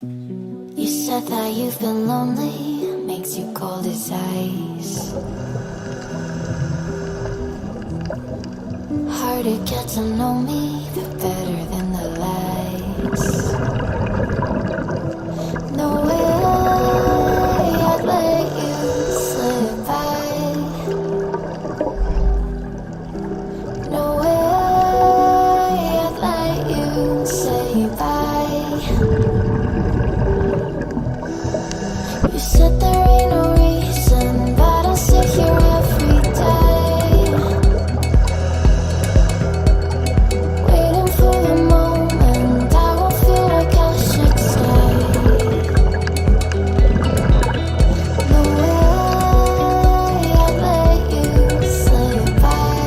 You said that you've been lonely, makes you cold as ice. Hard to get to know me, but better than the lights. No way I'd let you slip by. No way I'd let you say bye. You said there ain't no reason, but I sit here every day, waiting for the moment I will feel like I should stay. No way I'd let you slip by.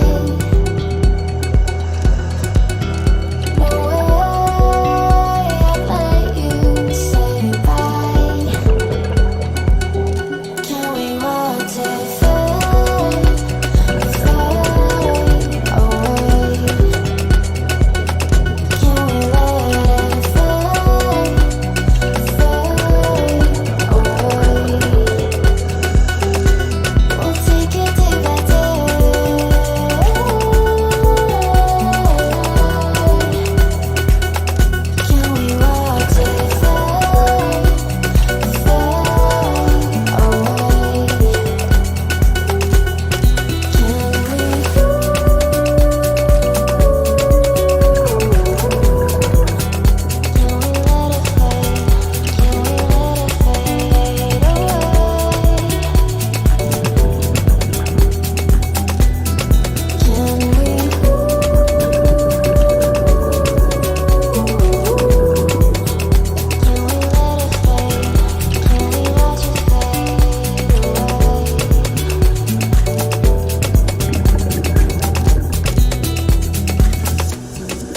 No way I'd let you say bye. Can we watch it fade, fade away? Can we let it fade, fade away? We'll take it day by day. Can we watch it fade, fade away?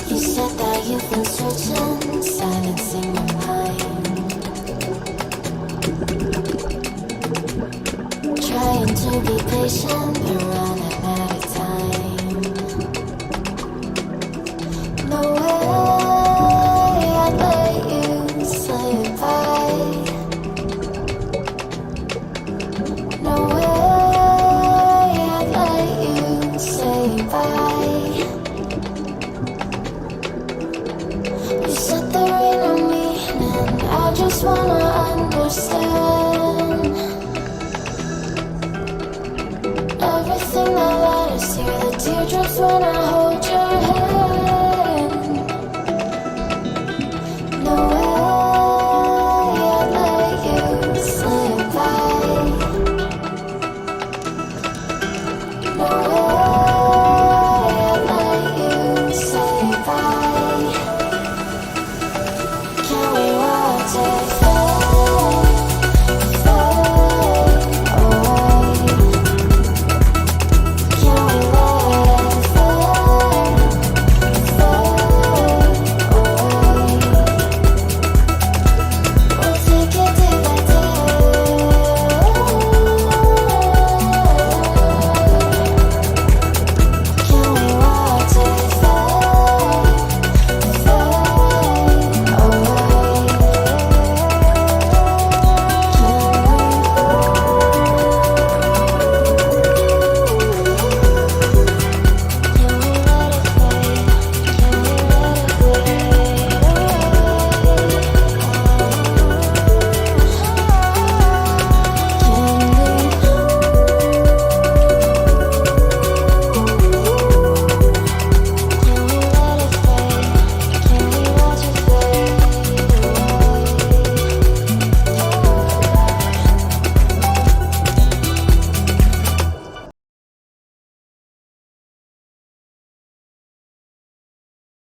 You said that you've been searching, silencing your mind, trying to be patient, but running out of time. No way I'd let you slip by. No way I'd let you say bye. You said there ain't no meaning, I just wanna understand everything that led us here, the teardrops when I hold your hand. No way I'd let you slip by. No way I'd let you say bye. Can we watch it